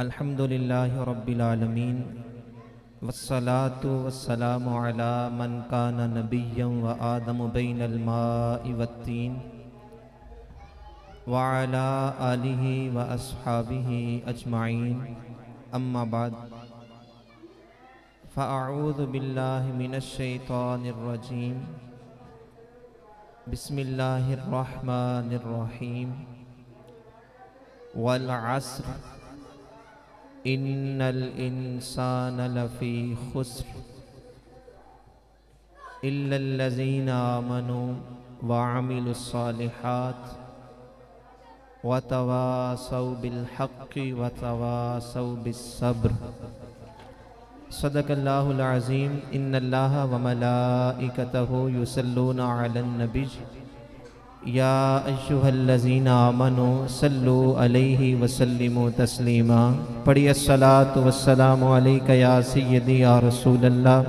अल्हम्दुलिल्लाहि रब्बिल आलमीन वस्सलातु वस्सलामु अला मन काना नबिय्यन व आदमु बैनल माइ वत्तीन व अला आलिहि व अस्हाबिहि अजमाइन अम्मा बाद फ़अऊज़ु बिल्लाहि मिनश शैतानिर रजीम बिस्मिल्लाहिर रहमानिर रहीम वल अस्र इन्नल इंसान लफ़ी खुस्र इल्लल्लज़ीना आमनू व अमिलुस्सालिहात व तवासौ बिल हक़्क़ि व तवासौ बिस्सब्र। सदक़ल्लाहुल अज़ीम। इन्नल्लाहा व मलाइकतहु युसल्लूना अलन नबी या अय्युहल्लज़ीना आमनू सल्लु अलैहि वसल्लिमु तस्लीमा। पढ़िए अस्सलातु वस्सलामु अलैका या सय्यदी या रसूलल्लाह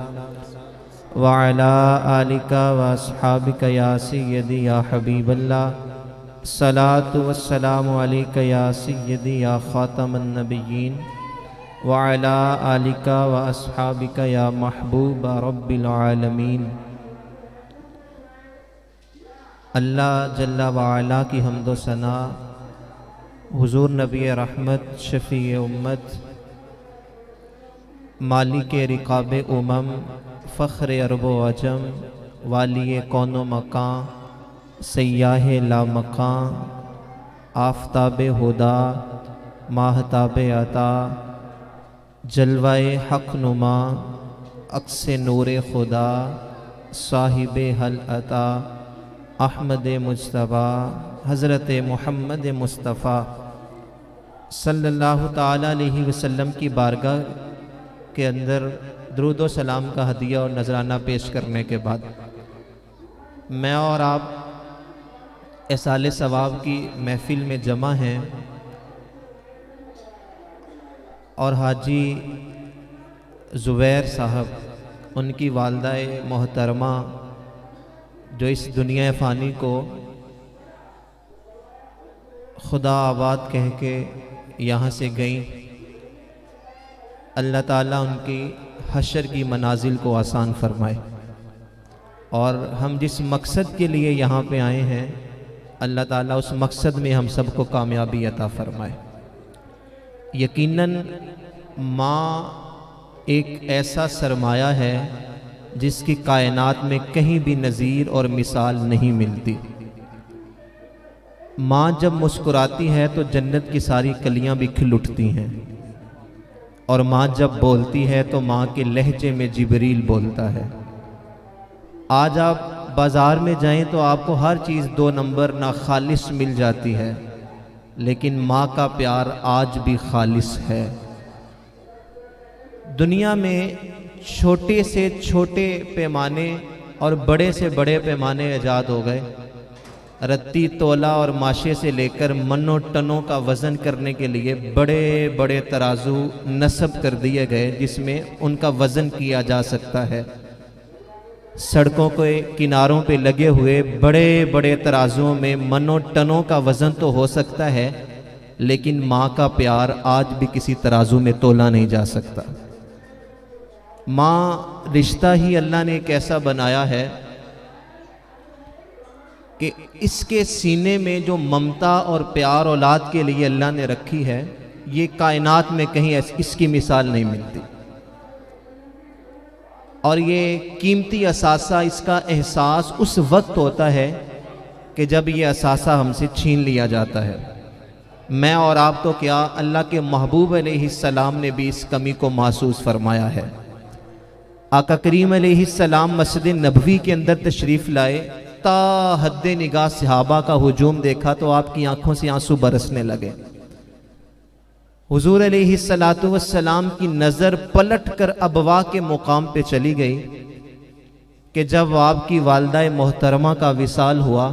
व अला आलिका व अस्हाबिका या सय्यदी या हबीबल्लाह। सलातु वस्सलामु अलैका या सय्यदी या खातमन नबिय्यीन व अला आलिका व अस्हाबिका या महबूब रब्बिल आलमीन। अल्लाह जल्ला व अला की हम्दो सना हुजूर नबी रहमत शफ़ी उम्मत मालिक रिकाब उमम फ़ख्र अरब अजम वाली कौनो मकां सयाह ला मकां आफ़ताब हुदा माहताब अता जलवाए हक़ नुमा अक्स नूर खुदा साहिब हल अता अहमद मुज्तबा हज़रत मोहम्मद मुस्तफ़ा सल्लल्लाहु ताला अलैहि वसल्लम की बारगाह के अंदर दुरूद व सलाम का हदिया और नजराना पेश करने के बाद मैं और आप एसाले सवाब की महफिल में जमा हैं और हाजी ज़ुबैर साहब उनकी वालदाए मोहतरमा जो इस दुनिया फ़ानी को खुदा आबाद कह के यहाँ से गई। अल्लाह ताला उनकी हशर की मनाजिल को आसान फरमाए और हम जिस मकसद के लिए यहाँ पे आए हैं अल्लाह ताला उस मकसद में हम सबको कामयाबी अता फरमाए। यकीनन माँ एक ऐसा सरमाया है जिसकी कायनात में कहीं भी नज़ीर और मिसाल नहीं मिलती। माँ जब मुस्कुराती है तो जन्नत की सारी कलियां भी खिल उठती हैं और माँ जब बोलती है तो माँ के लहजे में जिबरील बोलता है। आज आप बाज़ार में जाएं तो आपको हर चीज़ 2 नंबर ना खालिस मिल जाती है, लेकिन माँ का प्यार आज भी खालिस है। दुनिया में छोटे से छोटे पैमाने और बड़े से बड़े पैमाने ईजाद हो गए। रत्ती तोला और माशे से लेकर मनो टनों का वज़न करने के लिए बड़े बड़े तराजू नस्ब कर दिए गए जिसमें उनका वज़न किया जा सकता है। सड़कों के किनारों पे लगे हुए बड़े बड़े तराजुओं में मनो टनों का वज़न तो हो सकता है, लेकिन माँ का प्यार आज भी किसी तराजू में तोला नहीं जा सकता। माँ रिश्ता ही अल्लाह ने एक ऐसा बनाया है कि इसके सीने में जो ममता और प्यार औलाद के लिए अल्लाह ने रखी है, ये कायनात में कहीं इसकी मिसाल नहीं मिलती। और ये कीमती असासा, इसका एहसास उस वक्त होता है कि जब ये असासा हमसे छीन लिया जाता है। मैं और आप तो क्या, अल्लाह के महबूब अलैहिस्सलाम ने भी इस कमी को महसूस फरमाया है। आका करीम अलैहिस्सलाम मस्जिद नबवी के अंदर तशरीफ़ लाए, ता हद्दे निगाह सहाबा का हुजूम देखा तो आपकी आंखों से आंसू बरसने लगे। हुजूर अलैहिस्सलातु वस्सलाम की नज़र पलट कर अबवा के मुकाम पे चली गई कि जब आपकी वालदाए मोहतरमा का विसाल हुआ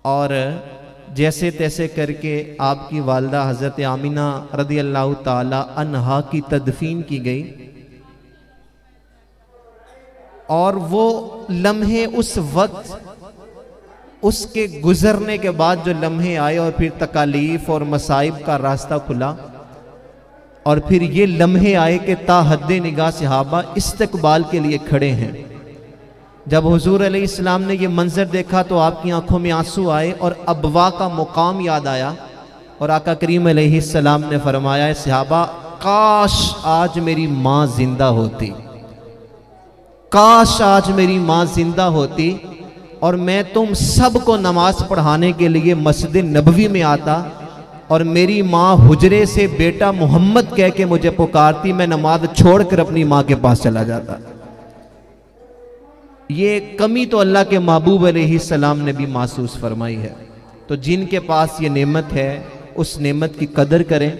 और जैसे तैसे करके आपकी वालदा हज़रत आमिना रज़ी अल्लाह ताला अन्हा की तदफीन की गई। और वो लम्हे उस वक्त उसके गुजरने के बाद जो लम्हे आए और फिर तकालीफ और मसाइब का रास्ता खुला, और फिर ये लम्हे आए कि ता हद्दे निगाह सहाबा इस्तकबाल के लिए खड़े हैं। जब हुजूर अलैहिस्सलाम ने ये मंजर देखा तो आपकी आंखों में आंसू आए और अबवा का मुकाम याद आया और आका करीम अलैहिस्सलाम ने फरमाया, सहाबा काश आज मेरी माँ जिंदा होती, काश आज मेरी माँ जिंदा होती और मैं तुम सबको नमाज पढ़ाने के लिए मस्जिद नबवी में आता और मेरी माँ हुजरे से बेटा मोहम्मद कह के मुझे पुकारती, मैं नमाज छोड़कर अपनी माँ के पास चला जाता। ये कमी तो अल्लाह के महबूब अलैहिस्सलाम ने भी महसूस फरमाई है। तो जिनके पास ये नेमत है उस नेमत की कदर करें।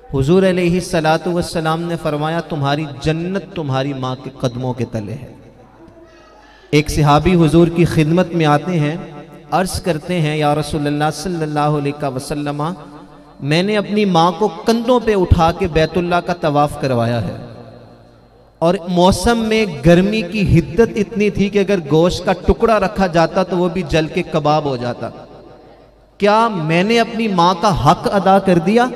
हुजूर अलैहिस्सलातु वस्सलाम ने फरमाया, तुम्हारी जन्नत तुम्हारी माँ के कदमों के तले है। एक सहाबी हुजूर की खिदमत में आते हैं, अर्ज करते हैं, या रसूलल्लाह सल्लल्लाहु अलैहि वसल्लम, मैंने अपनी माँ को कंधों पे उठा के बैतुल्लाह का तवाफ करवाया है और मौसम में गर्मी की हिद्दत इतनी थी कि अगर गोश्त का टुकड़ा रखा जाता तो वो भी जल के कबाब हो जाता। क्या मैंने अपनी माँ का हक अदा कर दिया?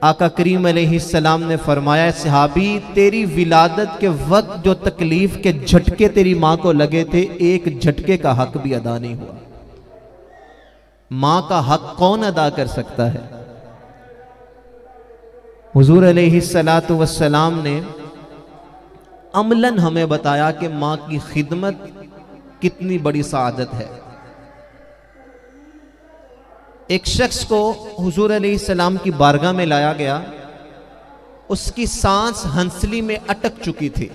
आका करीम अलैहिस्सलाम ने फरमाया, सहाबी तेरी विलादत के वक्त जो तकलीफ के झटके तेरी माँ को लगे थे, एक झटके का हक भी अदा नहीं हुआ। माँ का हक कौन अदा कर सकता है? हुजूर अलैहिस्सलातु वस्सलाम ने अमलन हमें बताया कि माँ की खिदमत कितनी बड़ी सादत है। एक शख्स को हुजूर अलैहिस्सलाम की बारगाह में लाया गया, उसकी सांस हंसली में अटक चुकी थी,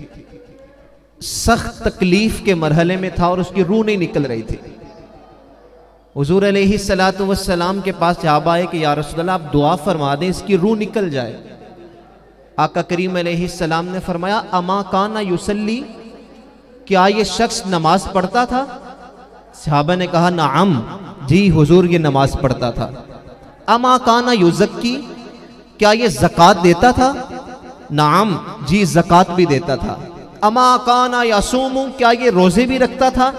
सख्त तकलीफ के मरहले में था और उसकी रूह नहीं निकल रही थी। हुजूर अलैहिस्सलातु वस्सलाम के पास सहाबा आए कि या रसूलल्लाह आप दुआ फरमा दें इसकी रूह निकल जाए। आका करीम अलैहिस्सलाम ने फरमाया, अमा काना युसल्ली, क्या ये शख्स नमाज पढ़ता था? सहाबा ने कहा नाम, जी हुजूर ये नमाज पढ़ता था। अमा काना युज़क्की, क्या ये ज़कात देता था? नाम, जी ज़कात भी देता था। अमा काना यासूमु, क्या ये रोजे भी रखता था?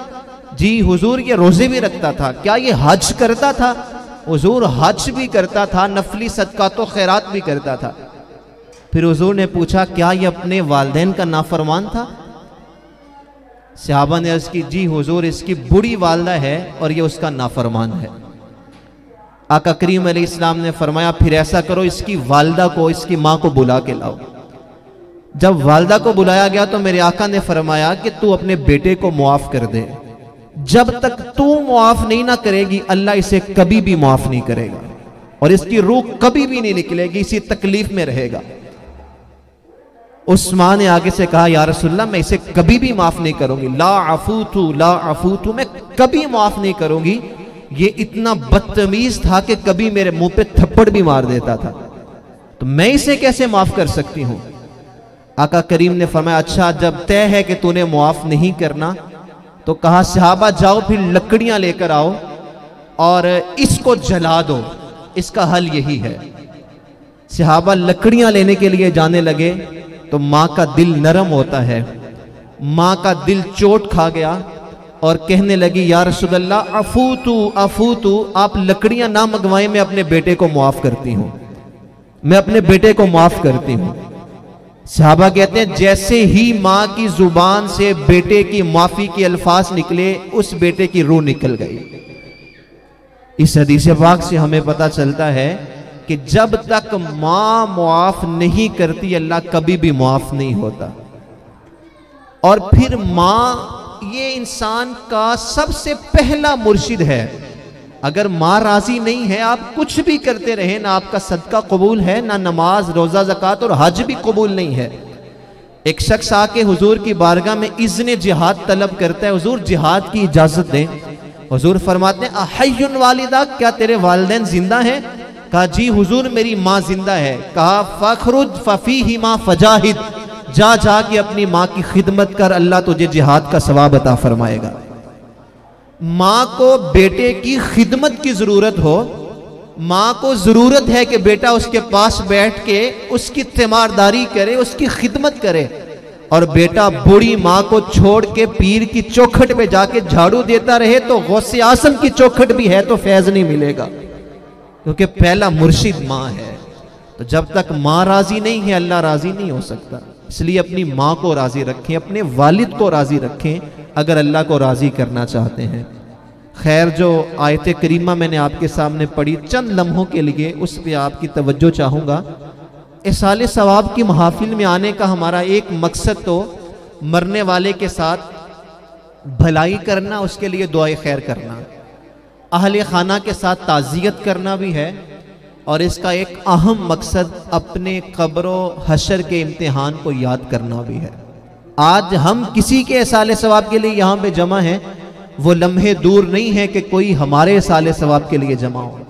जी हुजूर ये रोजे भी रखता था। क्या ये हज करता था? हुजूर हज भी करता था, नफली सदकात व खैरात भी करता था। फिर हुजूर ने पूछा, क्या ये अपने वालिदैन का नाफरमान था? सहाबा ने अर्ज़ की, जी हुजूर इसकी बूढ़ी वालदा है और ये उसका नाफरमान है। आका करीम अलैहिस्सलाम ने फरमाया, फिर ऐसा करो इसकी वालदा को, इसकी माँ को बुला के लाओ। जब वालदा को बुलाया गया तो मेरे आका ने फरमाया कि तू अपने बेटे को मुआफ कर दे, जब तक तू मुआफ नहीं ना करेगी अल्लाह इसे कभी भी मुआफ नहीं करेगा और इसकी रूह कभी भी नहीं निकलेगी, इसी तकलीफ में रहेगा। उस मां ने आगे से कहा, या रसूलल्लाह मैं इसे कभी भी माफ नहीं करूंगी, ला अफूतु, मैं कभी माफ नहीं करूंगी। ये इतना बदतमीज था कि कभी मेरे मुंह पे थप्पड़ भी मार देता था, तो मैं इसे कैसे माफ कर सकती हूं? आका करीम ने फरमाया, अच्छा जब तय है कि तूने मुआफ नहीं करना तो कहा, सहाबा जाओ फिर लकड़ियां लेकर आओ और इसको जला दो, इसका हल यही है। सहाबा लकड़ियां लेने के लिए जाने लगे तो माँ का दिल नरम होता है, माँ का दिल चोट खा गया और कहने लगी, या रसूलल्लाह अफूतु, आप लकड़ियां ना मंगवाएं, मैं अपने बेटे को मुआफ करती हूं, मैं अपने बेटे को माफ करती हूं। सहाबा कहते हैं, जैसे ही माँ की जुबान से बेटे की माफी के अल्फाज निकले, उस बेटे की रूह निकल गई। इस हदीस पाक से हमें पता चलता है कि जब तक मां मुआफ नहीं करती अल्लाह कभी भी मुआफ नहीं होता। और फिर मां ये इंसान का सबसे पहला मुर्शिद है। अगर मां राजी नहीं है, आप कुछ भी करते रहे, ना आपका सदका कबूल है, ना नमाज रोजा ज़कात और हज भी कबूल नहीं है। एक शख्स आके हुजूर की बारगाह में इज़्न जिहाद तलब करता है, हुजूर जिहाद की इजाजत दें। हुजूर फरमाते हैं, अहय्युन वालिदा, क्या तेरे वालिदैन जिंदा हैं? कहा, जी हुजूर मेरी माँ जिंदा है। कहा, फखरुज फफीहिमा फजाहिद, जा के अपनी माँ की खिदमत कर, अल्लाह तुझे जिहाद का सवाब अता फरमाएगा। माँ को बेटे की खिदमत की जरूरत हो, माँ को जरूरत है कि बेटा उसके पास बैठ के उसकी तीमारदारी करे, उसकी खिदमत करे, और बेटा बूढ़ी माँ को छोड़ के पीर की चौखट पे जाके झाड़ू देता रहे तो गौसे आजम की चौखट भी है तो फैज नहीं मिलेगा, क्योंकि पहला मुर्शिद माँ है। तो जब तक माँ राजी नहीं है अल्लाह राजी नहीं हो सकता। इसलिए अपनी माँ को राजी रखें, अपने वालिद को राजी रखें अगर अल्लाह को राजी करना चाहते हैं। खैर, जो आयत करीमा मैंने आपके सामने पढ़ी चंद लम्हों के लिए उस पर आपकी तवज्जो चाहूँगा। इसाले सवाब की महफिल में आने का हमारा एक मकसद तो मरने वाले के साथ भलाई करना, उसके लिए दुआए खैर करना, अहले खाना के साथ ताज़ियत करना भी है, और इसका एक अहम मकसद अपने कब्रो हशर के इम्तिहान को याद करना भी है। आज हम किसी के इसाले सवाब के लिए यहाँ पे जमा हैं, वो लम्हे दूर नहीं है कि कोई हमारे इसाले सवाब के लिए जमा हो।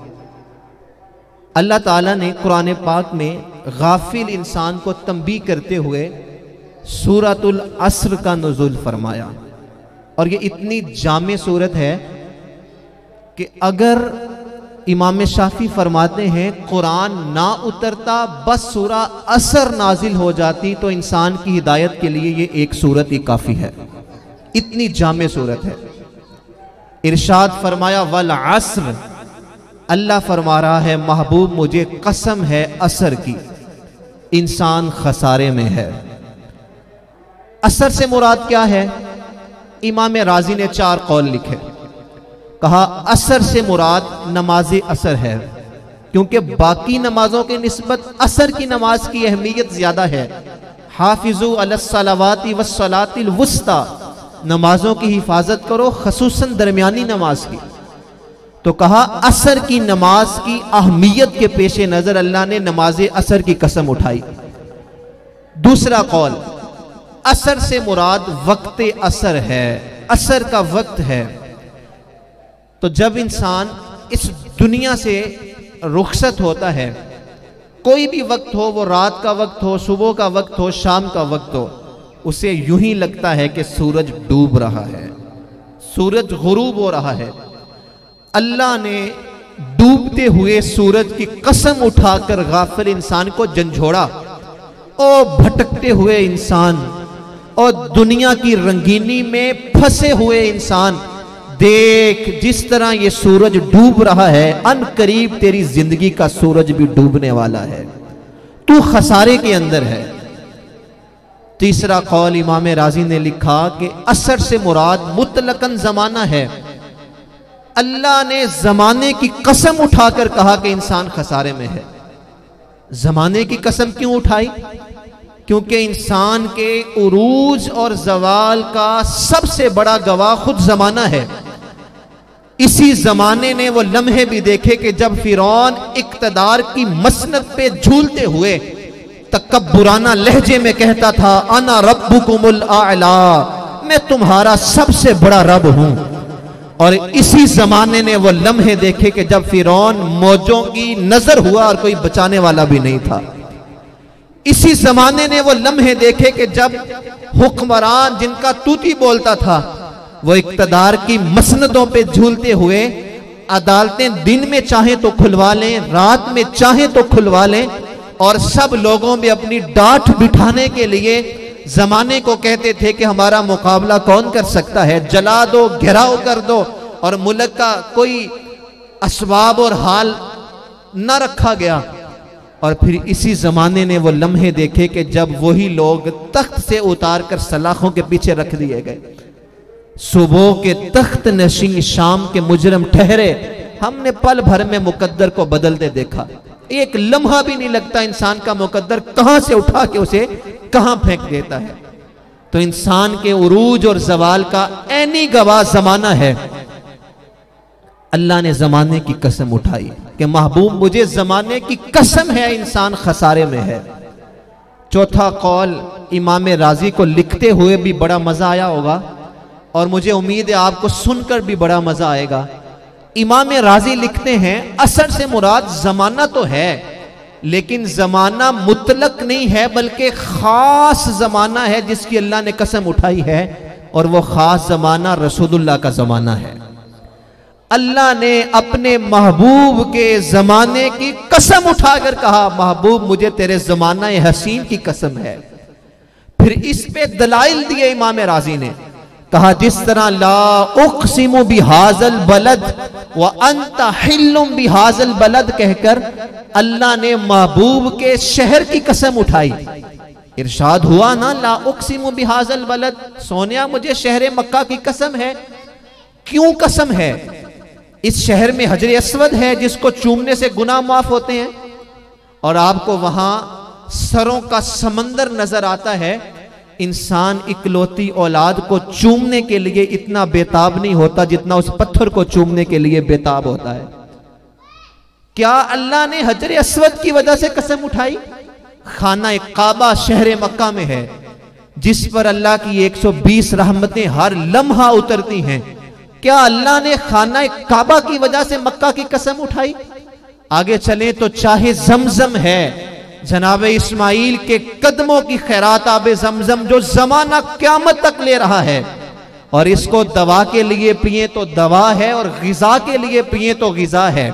अल्लाह ताला ने कुरान पाक में गाफिल इंसान को तंबीह करते हुए सूरतुल अस्र का नुज़ूल फरमाया, और ये इतनी जामे सूरत है कि अगर इमाम शाफी फरमाते हैं कुरान ना उतरता बस सूरा असर नाजिल हो जाती तो इंसान की हिदायत के लिए ये एक सूरत ही काफी है, इतनी जामे सूरत है। इरशाद फरमाया वल अस्र, अल्लाह फरमा रहा है महबूब मुझे कसम है असर की, इंसान खसारे में है। असर से मुराद क्या है? इमाम राजी ने 4 कौल लिखे। कहा असर से मुराद नमाज असर है, क्योंकि बाकी नमाजों के निस्बत असर की नमाज की अहमियत ज्यादा है। हाफिजू अलस्सलावाति वस्सलातिल वुस्ता, नमाजों की हिफाजत करो, खसूसन दरमियानी नमाज की। तो कहा असर की नमाज की अहमियत के पेश नजर अल्लाह ने नमाज असर की कसम उठाई। दूसरा कौल, असर से मुराद वक्त असर है, असर का वक्त है। तो जब इंसान इस दुनिया से रुखसत होता है, कोई भी वक्त हो, वो रात का वक्त हो, सुबह का वक्त हो, शाम का वक्त हो, उसे यूं ही लगता है कि सूरज डूब रहा है, सूरज गुरूब हो रहा है। अल्लाह ने डूबते हुए सूरज की कसम उठाकर गाफिल इंसान को झंझोड़ा। ओ भटकते हुए इंसान और दुनिया की रंगीनी में फंसे हुए इंसान, देख जिस तरह ये सूरज डूब रहा है, अनकरीब तेरी जिंदगी का सूरज भी डूबने वाला है, तू खसारे के अंदर है। तीसरा कौल इमाम राजी ने लिखा कि असर से मुराद मुतलकन जमाना है। अल्लाह ने जमाने की कसम उठाकर कहा कि इंसान खसारे में है। जमाने की कसम क्यों उठाई? क्योंकि इंसान के उरूज और जवाल का सबसे बड़ा गवाह खुद जमाना है। इसी जमाने ने वो लम्हे भी देखे कि जब फिरौन इक्तदार की मसनद पे झूलते हुए तकब्बुराना लहजे में कहता था अना रब्बुकुमुल आला, मैं तुम्हारा सबसे बड़ा रब हूं। और इसी जमाने ने वो लम्हे देखे कि जब फिरौन मौजों की नजर हुआ और कोई बचाने वाला भी नहीं था। इसी जमाने ने वो लम्हे देखे कि जब हुक्मरान जिनका तूती बोलता था वो इक्तदार की मसनदों पे झूलते हुए अदालतें दिन में चाहे तो खुलवा लें, रात में चाहे तो खुलवा लें, और सब लोगों में अपनी डांट बिठाने के लिए जमाने को कहते थे कि हमारा मुकाबला कौन कर सकता है, जला दो, घेराव कर दो, और मुल्क का कोई असबाब और हाल न रखा गया। और फिर इसी जमाने ने वो लम्हे देखे कि जब वही लोग तख्त से उतार कर सलाखों के पीछे रख दिए गए। सुबह के तख्त नशीं शाम के मुजरम ठहरे, हमने पल भर में मुकद्दर को बदलते देखा। एक लम्हा भी नहीं लगता इंसान का मुकद्दर कहां से उठा के उसे कहां फेंक देता है। तो इंसान के उरूज और जवाल का ऐनी गवाह जमाना है। अल्लाह ने जमाने की कसम उठाई कि महबूब मुझे जमाने की कसम है, इंसान खसारे में है। चौथा कौल इमाम राजी को लिखते हुए भी बड़ा मजा आया होगा, और मुझे उम्मीद है आपको सुनकर भी बड़ा मजा आएगा। इमाम राजी लिखते हैं असर से मुराद जमाना तो है, लेकिन जमाना मुतलक नहीं है, बल्कि खास जमाना है जिसकी अल्लाह ने कसम उठाई है, और वो खास जमाना रसूलुल्लाह का जमाना है। अल्लाह ने अपने महबूब के जमाने की कसम उठाकर कहा महबूब मुझे तेरे जमाना हसीन की कसम है। फिर इस पे दलाइल दिए इमाम राजी ने, कहा जिस तरह ला उक़सिमु बिहाज़ल बलद व अंत हिल्लुम बिहाज़ल बलद कहकर अल्लाह ने महबूब के शहर की कसम उठाई। इरशाद हुआ ना, ला उक़सिमु बिहाज़ल बलद, सोनिया मुझे शहर मक्का की कसम है। क्यों कसम है? इस शहर में हजर अस्वद है जिसको चूमने से गुनाह माफ होते हैं, और आपको वहां सरों का समंदर नजर आता है। इंसान इकलौती औलाद को चूमने के लिए इतना बेताब नहीं होता जितना उस पत्थर को चूमने के लिए बेताब होता है। क्या अल्लाह ने हजर अस्वद की वजह से कसम उठाई? खाना काबा शहर मक्का में है जिस पर अल्लाह की 120 रहमतें हर लम्हा उतरती हैं। क्या अल्लाह ने खाना काबा की वजह से मक्का की कसम उठाई? आगे चलें तो चाहे जमजम है, जनाब इस्माइल के कदमों की खैरात आबे जमजम जो जमाना क्यामत तक ले रहा है, और इसको दवा के लिए पिए तो दवा है और गिजा के लिए पिए तो गिजा है।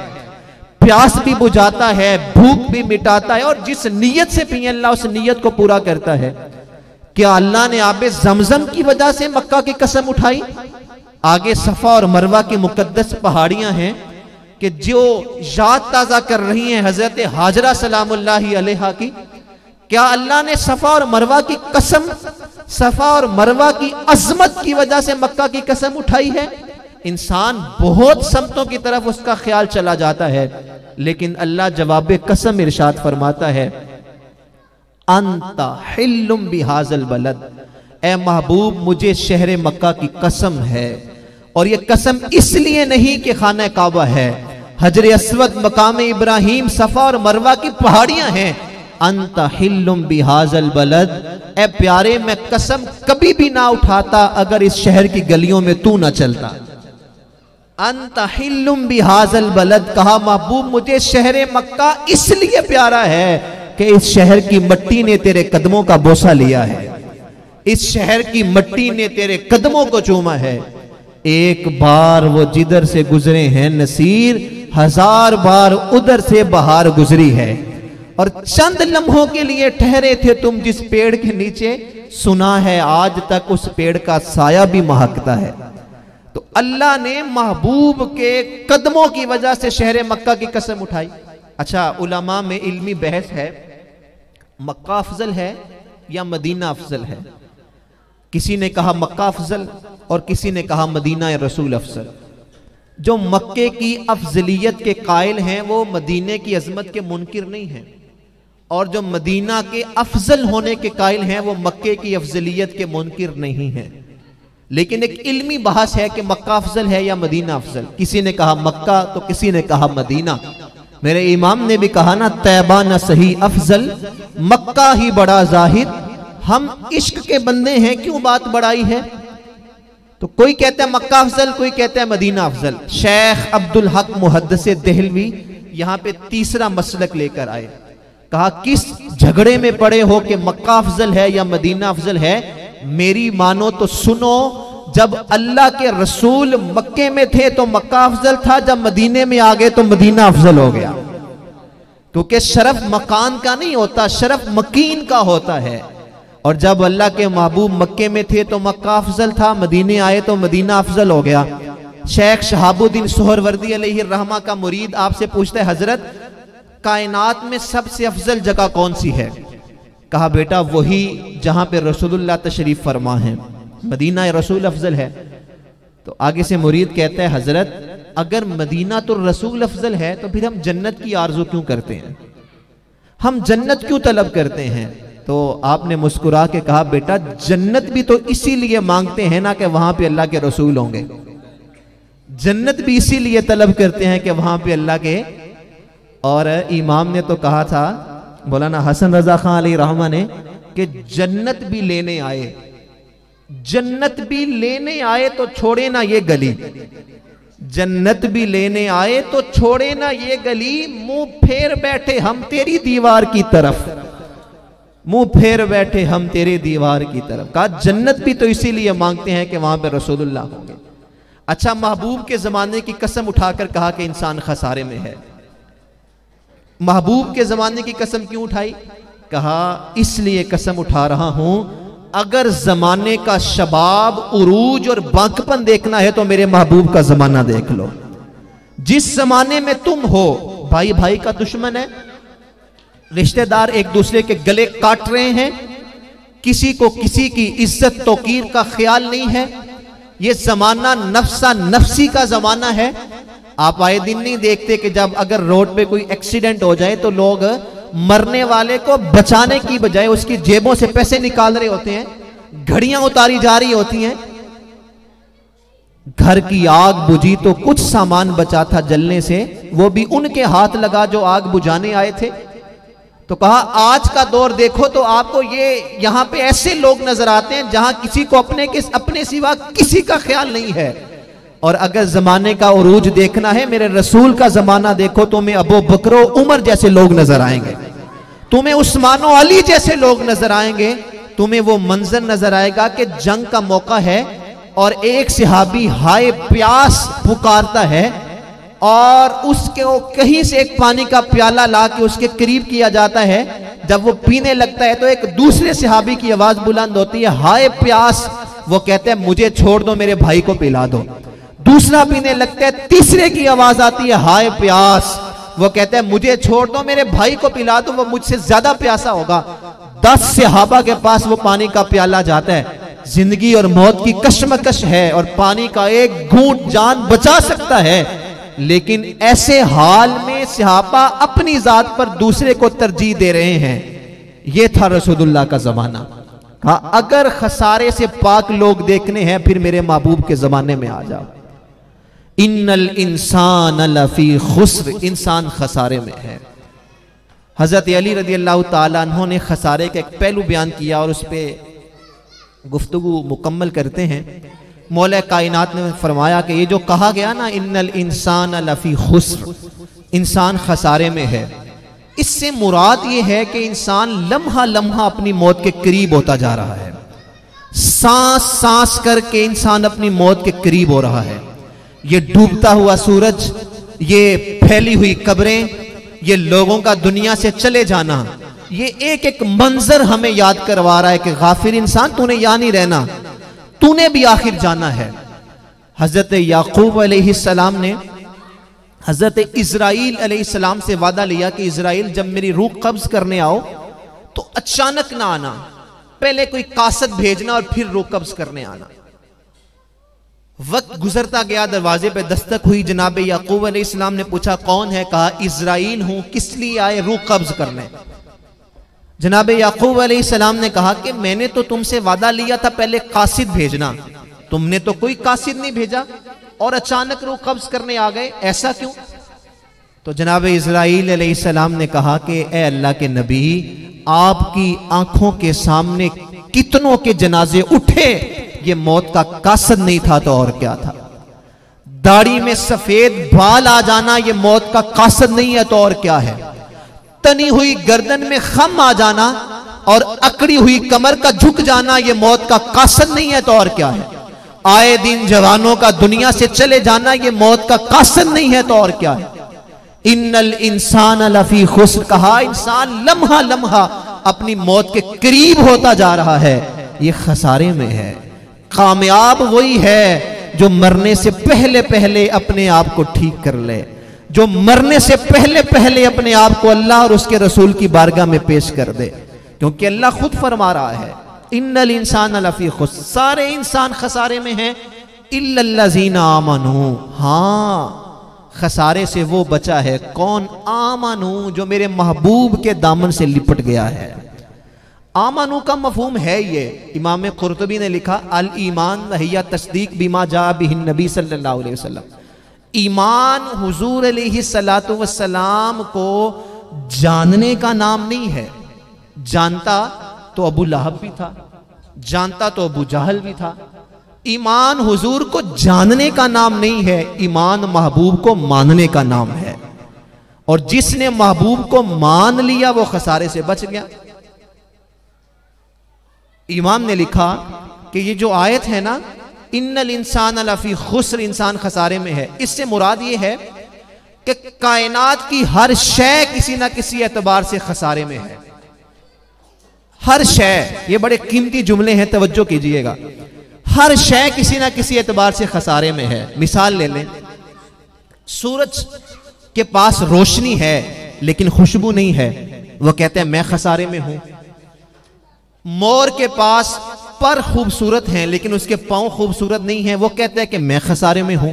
प्यास भी बुझाता है, भूख भी मिटाता है, और जिस नीयत से पिए अल्लाह उस नीयत को पूरा करता है। क्या अल्लाह ने आबे जमजम की वजह से मक्का की कसम उठाई? आगे सफा और मरवा की मुकद्दस पहाड़ियां हैं कि जो याद ताजा कर रही हैं हजरत हाजरा सलामुल्लाहि अलैहा की। क्या अल्लाह ने सफा और मरवा की कसम, सफा और मरवा की अजमत की वजह से मक्का की कसम उठाई है? इंसान बहुत समतों की तरफ उसका ख्याल चला जाता है, लेकिन अल्लाह जवाब कसम इरशाद फरमाता है, अंता हिल्लुम बिहाज़ल बलद, ए महबूब मुझे शहर मक्का की कसम है। और यह कसम इसलिए नहीं कि खाना काबा है, हजर अस्वद, मकाम इब्राहिम, सफा और मरवा की पहाड़ियां हैं। अंता हिल्लुम बिहाज़ल बलद, ए प्यारे मैं कसम कभी भी ना उठाता अगर इस शहर की गलियों में तू ना चलता। अंता हिल्लुम बिहाज़ल बलद, कहा महबूब मुझे शहर मक्का इसलिए प्यारा है कि इस शहर की मट्टी ने तेरे कदमों का बोसा लिया है, इस शहर की मट्टी ने तेरे कदमों को चूमा है। एक बार वो जिधर से गुजरे हैं नसीर, 1000 बार उधर से बहार गुजरी है। और चंद लम्हों के लिए ठहरे थे तुम जिस पेड़ के नीचे, सुना है आज तक उस पेड़ का साया भी महकता है। तो अल्लाह ने महबूब के कदमों की वजह से शहर मक्का की कसम उठाई। अच्छा, उलमा में इल्मी बहस है, मक्का अफजल है या मदीना अफजल है। किसी ने कहा मक्का अफजल और किसी ने कहा मदीना रसूल अफजल। जो मक्के की अफजलियत के कायल हैं वो मदीने की अजमत के मुनकिर नहीं हैं, और जो मदीना के अफजल होने के कायल हैं वो मक्के की अफजलियत के मुनकिर नहीं हैं। लेकिन एक इल्मी बहस है कि मक्का अफजल है या मदीना अफजल। किसी ने कहा मक्का तो किसी ने कहा मदीना। मेरे इमाम ने भी कहा ना, तैबा न सही अफजल, मक्का ही बड़ा जाहिर। हम इश्क के बंदे हैं, क्यों बात बढ़ाई है? तो कोई कहता है मक्का अफजल, कोई कहता है मदीना अफजल। शेख अब्दुल हक मुहद्दिस देहलवी यहां पे तीसरा मसलक लेकर आए। कहा किस झगड़े में पड़े हो कि मक्का अफजल है या मदीना अफजल है? मेरी मानो तो सुनो, जब अल्लाह के रसूल मक्के में थे तो मक्का अफजल था, जब मदीने में आ गए तो मदीना अफजल हो गया। क्योंकि शरफ मकान का नहीं होता, शरफ मकीन का होता है। और जब अल्लाह के महबूब मक्के में थे तो मक्का अफजल था, मदीने आए तो मदीना अफजल हो गया। शेख शहाबुद्दीन सोहरवर्दी अलैहि रहमा का मुरीद आपसे पूछता है, हजरत कायनात में सबसे अफजल जगह कौन सी है? कहा बेटा वही जहां पे रसूलुल्लाह तशरीफ फरमा है, मदीना रसूल अफजल है। तो आगे से मुरीद कहता है, हजरत अगर मदीना तो रसूल अफजल है तो फिर हम जन्नत की आरजू क्यों करते हैं, हम जन्नत क्यों तलब करते हैं? तो आपने मुस्कुरा के कहा, बेटा जन्नत भी तो इसीलिए मांगते हैं ना कि वहां पे अल्लाह के रसूल होंगे, जन्नत भी इसीलिए तलब करते हैं कि वहां पे अल्लाह के। और इमाम ने तो कहा था, मौलाना हसन रजा खान अली रहमा ने, कि जन्नत भी लेने आए, जन्नत भी लेने आए तो छोड़े ना ये गली, जन्नत भी लेने आए तो छोड़े ना ये गली, मुंह फेर बैठे हम तेरी दीवार की तरफ, मुंह फेर बैठे हम तेरे दीवार की तरफ। कहा जन्नत भी तो इसीलिए मांगते हैं कि वहां पे रसूलुल्लाह होंगे। अच्छा, महबूब के जमाने की कसम उठाकर कहा कि इंसान खसारे में है। महबूब के जमाने की कसम क्यों उठाई? कहा इसलिए कसम उठा रहा हूं अगर जमाने का शबाब, उरूज और बांकपन देखना है तो मेरे महबूब का जमाना देख लो। जिस जमाने में तुम हो, भाई भाई का दुश्मन है, रिश्तेदार एक दूसरे के गले काट रहे हैं, किसी को किसी की इज्जत तौकीर का ख्याल नहीं है, ये जमाना नफ्सा नफ्सी का जमाना है। आप आए दिन नहीं देखते कि जब अगर रोड पे कोई एक्सीडेंट हो जाए तो लोग मरने वाले को बचाने की बजाय उसकी जेबों से पैसे निकाल रहे होते हैं, घड़ियां उतारी जा रही होती हैं। घर की आग बुझी तो कुछ सामान बचा था जलने से, वो भी उनके हाथ लगा जो आग बुझाने आए थे। तो कहा आज का दौर देखो तो आपको ये यहां पे ऐसे लोग नजर आते हैं जहां किसी को अपने सिवा किसी का ख्याल नहीं है। और अगर जमाने का उरूज देखना है, मेरे रसूल का जमाना देखो, तुम्हें अबू बकर उमर जैसे लोग नजर आएंगे, तुम्हें उस्मान अली जैसे लोग नजर आएंगे। तुम्हें वो मंजर नजर आएगा कि जंग का मौका है और एक सहाबी हाय प्यास पुकारता है और उसके कहीं से एक पानी का प्याला ला के उसके करीब किया जाता है। जब वो पीने लगता है तो एक दूसरे सहाबी की आवाज बुलंद होती है, हाय प्यास। वो कहते हैं मुझे छोड़ दो, मेरे भाई को पिला दो। दूसरा पीने लगता है, तीसरे की आवाज आती है, हाय प्यास। वो कहते हैं मुझे छोड़ दो, मेरे भाई को पिला दो, वो मुझसे ज्यादा प्यासा होगा। 10 सहाबा के पास वो पानी का प्याला जाता है। जिंदगी और मौत की कशमकश है और पानी का एक घूंट जान बचा सकता है, लेकिन ऐसे हाल में सहाबा अपनी जात पर दूसरे को तरजीह दे रहे हैं। यह था रसूलुल्लाह का जमाना। कहा अगर खसारे से पाक लोग देखने हैं फिर मेरे महबूब के जमाने में आ जाओ। इन्नल इंसान लफी खुस्र, इंसान खसारे में है। हजरत अली रज़ी अल्लाह ताला अन्हु ने खसारे का एक पहलू बयान किया और उस पर गुफ्तगू मुकम्मल करते हैं। मौला कायनात ने फरमाया कि ये जो कहा गया ना, इन्नल इंसान लफी खुस्र, इंसान खसारे में है, इससे मुराद ये है कि इंसान लम्हा लम्हा अपनी मौत के करीब होता जा रहा है। सांस सांस करके इंसान अपनी मौत के करीब हो रहा है। ये डूबता हुआ सूरज, ये फैली हुई कब्रें, ये लोगों का दुनिया से चले जाना, ये एक एक मंजर हमें याद करवा रहा है कि गाफिर इंसान, तूने यहां नहीं रहना, तूने भी आखिर जाना है। हजरत याकूब अलैहिस्सलाम ने हजरत इजराइल अलैहिस्सलाम से वादा लिया कि इजराइल जब मेरी रूह कब्ज करने आओ तो अचानक ना आना, पहले कोई कासद भेजना और फिर रूह कब्ज करने आना। वक्त गुजरता गया, दरवाजे पे दस्तक हुई। जनाब याकूब अलैहिस्सलाम ने पूछा कौन है? कहा इजराइल हूं। किस लिए आए? रूह कब्ज करने। जनाब याकूब अलैहिस्सलाम ने कहा कि मैंने तो तुमसे वादा लिया था पहले कासिद भेजना, तुमने तो कोई कासिद नहीं भेजा और अचानक रूह कब्ज करने आ गए, ऐसा क्यों? तो जनाब इजराइल अलैहिस्सलाम ने कहा कि ए अल्लाह के नबी, आपकी आंखों के सामने कितनों के जनाजे उठे, ये मौत का कासद नहीं था तो और क्या था? दाढ़ी में सफेद बाल आ जाना ये मौत का कासद नहीं है तो और क्या है? तनी हुई गर्दन में खम आ जाना और अकड़ी हुई कमर का झुक जाना ये मौत का कासद नहीं है तो और क्या है? आए दिन जवानों का दुनिया से चले जाना ये मौत का कासद नहीं है तो और क्या है? इन्नल इंसान लफी खुस्र, कहा इंसान लम्हा लम्हा अपनी मौत के करीब होता जा रहा है, ये खसारे में है। कामयाब वही है जो मरने से पहले पहले अपने आप को ठीक कर ले, जो मरने से पहले पहले अपने आप को अल्लाह और उसके रसूल की बारगाह में पेश कर दे, क्योंकि अल्लाह खुद फरमा रहा है इन्नल इंसान लफी खुस्र, सारे इंसान खसारे में हैं इल्लल्लज़ीना आमनू। हाँ, खसारे से वो बचा है कौन? आमनू, जो मेरे महबूब के दामन से लिपट गया है। आमनू का मफहूम है ये, इमाम कुर्तुबी ने लिखा अल ईमान हिया तस्दीक बिमा जा बिहिन नबी सल्लल्लाहु अलैहि वसल्लम। ईमान हुजूर अलैहिस्सलातु वस्सलाम को जानने का नाम नहीं है। जानता तो अबू लहब भी था, जानता तो अबू जहल भी था। ईमान हुजूर को जानने का नाम नहीं है, ईमान महबूब को मानने का नाम है। और जिसने महबूब को मान लिया वो खसारे से बच गया। इमाम ने लिखा कि ये जो आयत है ना, इन्नल इंसान लफी खुस्र, इंसान खसारे में है, इससे मुराद ये है कि कायनात की हर शय किसी ना किसी एतबार से खसारे में है। हर शय, ये बड़े कीमती जुमले हैं, तवज्जो कीजिएगा। हर शय किसी ना किसी एतबार से खसारे में है। मिसाल ले लें, सूरज के पास रोशनी है लेकिन खुशबू नहीं है, वो कहते हैं मैं खसारे में हूं। मोर के पास पर खूबसूरत हैं लेकिन उसके पांव खूबसूरत नहीं है, वो कहता है कि मैं खसारे में हूं।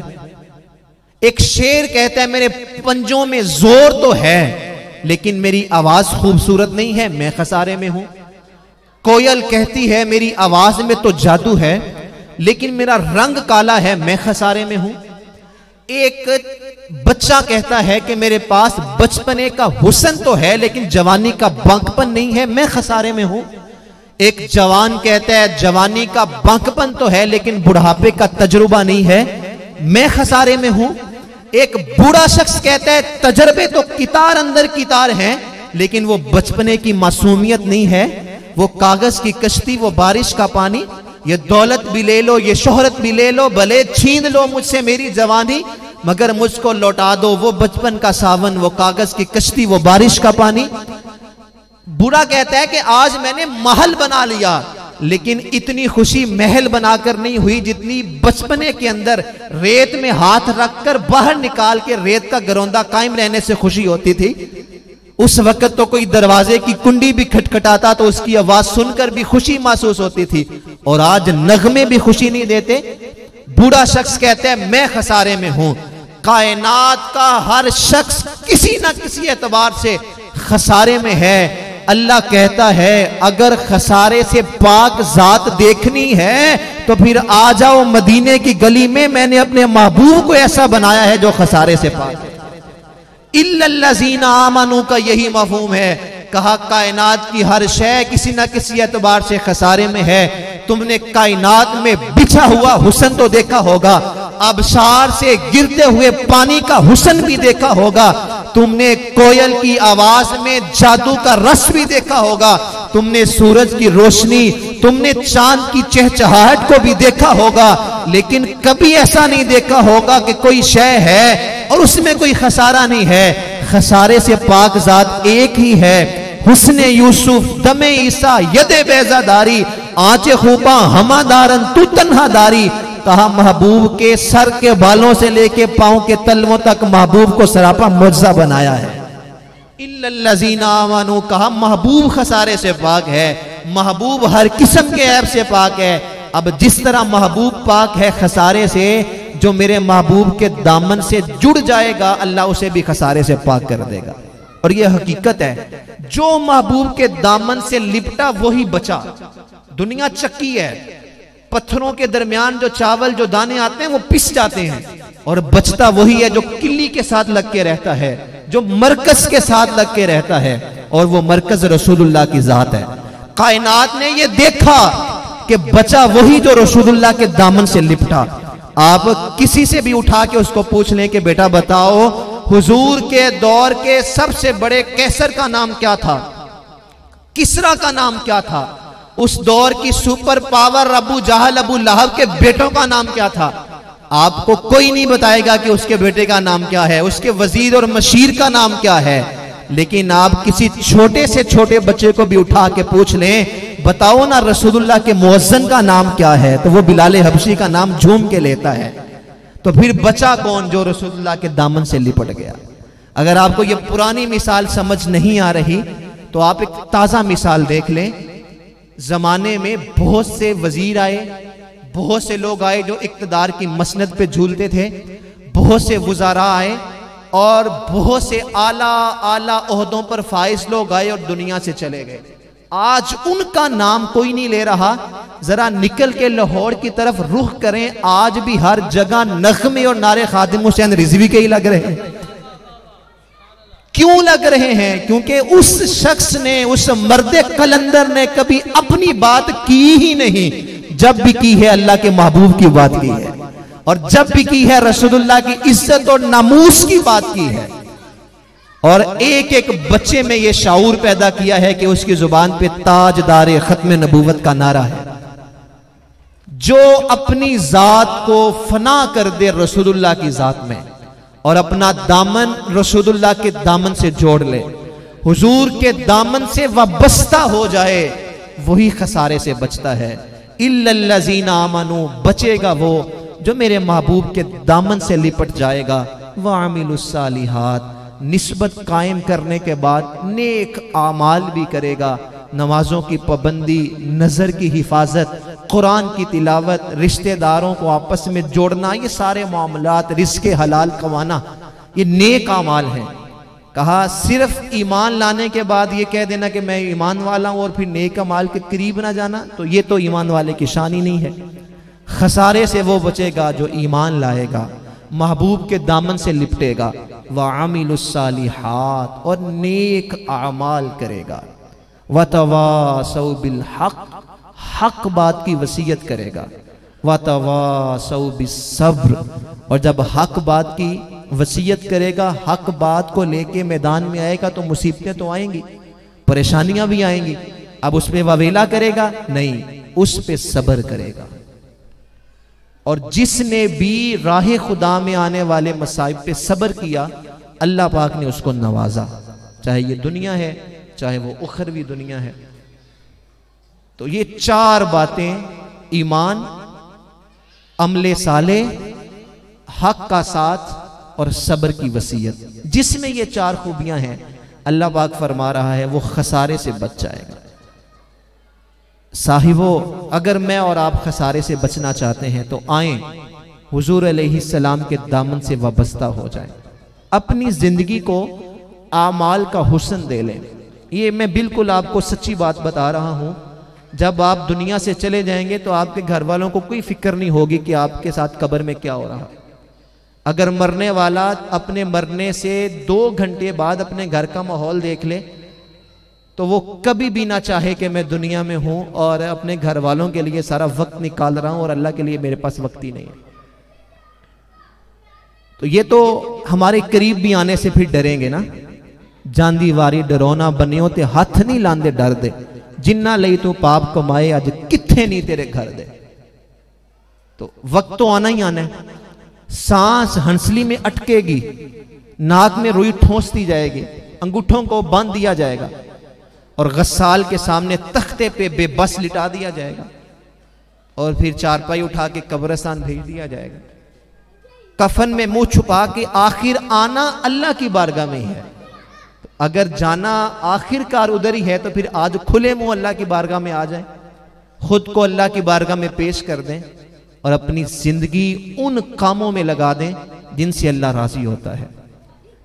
एक शेर कहता है मेरे पंजों में जोर तो है लेकिन मेरी आवाज खूबसूरत नहीं है, मैं खसारे में हूं। कोयल कहती है मेरी आवाज में तो जादू है लेकिन मेरा रंग काला है, मैं खसारे में हूं। एक बच्चा कहता है कि मेरे पास बचपने का हुस्न तो है लेकिन जवानी का बांकपन नहीं है, मैं खसारे में हूं। एक जवान कहता है जवानी का बांकपन तो है लेकिन बुढ़ापे का तजुर्बा नहीं है, मैं खसारे में हूं। एक बूढ़ा शख्स कहता है तजर्बे तो कितार अंदर कितार हैं लेकिन वो बचपने की मासूमियत नहीं है, वो कागज की कश्ती, वो बारिश का पानी, ये दौलत भी ले लो, ये शोहरत भी ले लो, भले छीन लो मुझसे मेरी जवानी, मगर मुझको लौटा दो वो बचपन का सावन, वो कागज की कश्ती, वो बारिश का पानी। बुरा कहता है कि आज मैंने महल बना लिया लेकिन इतनी खुशी महल बनाकर नहीं हुई जितनी बचपने के अंदर रेत में हाथ रखकर बाहर निकाल के रेत का गरौंदा कायम रहने से खुशी होती थी। उस वक्त तो कोई दरवाजे की कुंडी भी खटखटाता तो उसकी आवाज सुनकर भी खुशी महसूस होती थी, और आज नगमे भी खुशी नहीं देते। बूढ़ा शख्स कहता है मैं खसारे में हूं। कायनात का हर शख्स किसी ना किसी एतबार से खसारे में है। अल्लाह कहता है अगर खसारे से पाक जात देखनी है तो फिर आ जाओ मदीने की गली में, मैंने अपने महबूब को ऐसा बनाया है जो खसारे से पाक है। इल्लल्लज़ीना आमनू का यही मफहूम है। कहा कायनात की हर शय किसी ना किसी एतबार से खसारे में है। तुमने कायनात में बिछा हुआ हुस्न तो देखा होगा, अबसार से गिरते हुए पानी का हुस्न भी देखा होगा, तुमने कोयल की आवाज में जादू का रस भी देखा होगा, तुमने सूरज की रोशनी, तुमने चांद की चहचहाहट को भी देखा होगा, लेकिन कभी ऐसा नहीं देखा होगा कि कोई शय है और उसमें कोई खसारा नहीं है। खसारे से पाक जात एक ही है। हुस्ने यूसुफ दमे ईसा यदे बेजादारी आंचे खूबा हमादारन तू तन्हादारी। कहा महबूब के सर के बालों से लेके पांव के तलवों तक महबूब को सरापा मुअज्जा बनाया है। इल्लल्लज़ीना आमनू, कहा महबूब खसारे से पाक है, महबूब हर किस्म के ऐब से पाक है। अब जिस तरह महबूब पाक है खसारे से, जो मेरे महबूब के दामन से जुड़ जाएगा अल्लाह उसे भी खसारे से पाक कर देगा। और यह हकीकत है, जो महबूब के दामन से लिपटा वही बचा। दुनिया चक्की है, पत्थरों के दरमियान जो चावल जो दाने आते हैं वो पिस जाते हैं, और बचता वही है जो किल्ली के साथ लग के रहता है, जो मरकज के साथ लग के रहता है, और वो मरकज रसूलुल्लाह की जात है। कायनात ने ये देखा कि बचा वही जो रसूलुल्लाह के दामन से लिपटा। आप किसी से भी उठा के उसको पूछ लें कि बेटा बताओ हुजूर के दौर के सबसे बड़े कैसर का नाम क्या था, किसरा का नाम क्या था, उस दौर की सुपर पावर अबू जहल अबू लहब के बेटों का नाम क्या था, आपको कोई नहीं बताएगा कि उसके बेटे का नाम क्या है, उसके वजीर और मशीर का नाम क्या है। लेकिन आप किसी छोटे से छोटे बच्चे को भी उठा के पूछ लें बताओ ना रसूलुल्लाह के मुअज्जिन का नाम क्या है, तो वो बिलाल हबशी का नाम झूम के लेता है। तो फिर बचा कौन जो रसूलुल्लाह के दामन से लिपट गया। अगर आपको ये पुरानी मिसाल समझ नहीं आ रही तो आप एक ताजा मिसाल देख लें। जमाने में बहुत से वजीर आए, बहुत से लोग आए जो इक्तदार की मसनद पे झूलते थे, बहुत से वुज़ारा आए और बहुत से आला आला ओहदों पर फाइज लोग आए और दुनिया से चले गए। आज उनका नाम कोई नहीं ले रहा। जरा निकल के लाहौर की तरफ रुख करें, आज भी हर जगह नग़मे और नारे खादिम हुसैन रिजवी के ही लग रहे हैं। क्यों लग रहे हैं? क्योंकि उस शख्स ने, उस मर्दे कलंदर ने कभी अपनी बात की ही नहीं। जब भी की है अल्लाह के महबूब की बात की है, और जब भी की है रसूलुल्लाह की इज्जत और नामूस की बात की है। और एक एक बच्चे में यह शाऊर पैदा किया है कि उसकी जुबान पे ताजदार खत्म नबूवत का नारा है। जो अपनी जात को फना कर दे रसूलुल्लाह की जात में और अपना दामन रसूलुल्लाह के दामन से जोड़ ले, हुजूर के दामन से वाबस्ता हो जाए, वही खसारे से बचता है। इल्लल्लज़ीना आमनू, बचेगा वो जो मेरे महबूब के दामन से लिपट जाएगा। व आमिलुस्सालिहात, निस्बत कायम करने के बाद नेक आमाल भी करेगा, नमाजों की पाबंदी, नज़र की हिफाजत, कुरान की तिलावत, रिश्तेदारों को आपस में जोड़ना, ये सारे मामलात, रिज़्क़े हलाल कमाना, ये नेक आमाल हैं। कहा सिर्फ ईमान लाने के बाद ये कह देना कि मैं ईमान वाला हूं और फिर नेक अमाल के करीब ना जाना, तो ये तो ईमान वाले की शान ही नहीं है। खसारे से वो बचेगा जो ईमान लाएगा, महबूब के दामन से लिपटेगा, व आमिलुस्सालिहात, और नेक आमाल करेगा, व तवासौ बिल हक, हक बात की वसीयत करेगा, व तवासौ बिस्सब्र, और जब हक बात की वसीयत करेगा, हक बात को लेके मैदान में आएगा तो मुसीबतें तो आएंगी, परेशानियां भी आएंगी। अब उस पे ववेला करेगा नहीं, उस पे सब्र करेगा। और जिसने भी राह खुदा में आने वाले मसाइब पे सब्र किया, अल्लाह पाक ने उसको नवाजा, चाहे ये दुनिया है चाहे वो उखरवी दुनिया है। तो ये चार बातें, ईमान, अमले साले, हक का साथ और सब्र की वसीयत, जिसमें ये चार खूबियां हैं, अल्लाह पाक फरमा रहा है वो खसारे से बच जाएगा। साहिबो, अगर मैं और आप खसारे से बचना चाहते हैं तो आएं हुजूर अलैहिस्सलाम के दामन से वाबस्ता हो जाएं, अपनी जिंदगी को आमाल का हुस्न दे लें। ये मैं बिल्कुल आपको सच्ची बात बता रहा हूं, जब आप दुनिया से चले जाएंगे तो आपके घर वालों को कोई फिक्र नहीं होगी कि आपके साथ कब्र में क्या हो रहा। अगर मरने वाला अपने मरने से 2 घंटे बाद अपने घर का माहौल देख ले तो वो कभी भी ना चाहे कि मैं दुनिया में हूं और अपने घर वालों के लिए सारा वक्त निकाल रहा हूं और अल्लाह के लिए मेरे पास वक्त ही नहीं है। तो ये तो हमारे करीब भी आने से फिर डरेंगे ना। जांदी वारी डरोना बनियो ते हाथ नहीं लांदे डर दे, जिन्ना लई तू पाप कमाए अज किथे नहीं तेरे घर दे। तो वक्त तो आना ही आना है। सांस हंसली में अटकेगी, नाक में रुई ठोंस दी जाएगी, अंगूठों को बांध दिया जाएगा और गस्साल के सामने तख्ते पे बेबस लिटा दिया जाएगा और फिर चारपाई उठा के कब्रिस्तान भेज दिया जाएगा। कफन में मुंह छुपा के आखिर आना अल्लाह की बारगाह में ही है। अगर जाना आखिरकार उधर ही है तो फिर आज खुले मुंह अल्लाह की बारगाह में आ जाए, खुद को अल्लाह की बारगाह में पेश कर दें और अपनी जिंदगी उन कामों में लगा दें जिनसे अल्लाह राजी होता है,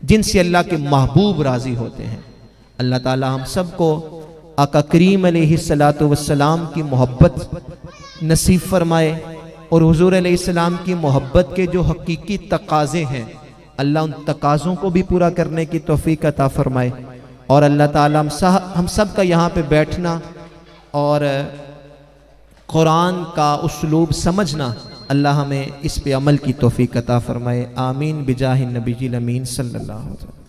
जिनसे अल्लाह के महबूब राजी होते हैं। अल्लाह ताला हम सबको आका करीम अलैहिस्सलातु वस्सलाम की मोहब्बत नसीब फरमाए और हुजूर अलैहिस्सलाम की मोहब्बत के जो हकीकी तकाज़े हैं, अल्लाह उन तकाज़ों को भी पूरा करने की तौफीक अता फरमाए। और अल्लाह ताला हम सब का यहाँ पे बैठना और कुरान का उसलूब समझना, अल्लाह हमें इस पे अमल की तौफीक अता फरमाए। आमीन बिजाहि नबीजिल अमीन सल्लल्लाहु अलैहि वसल्लम।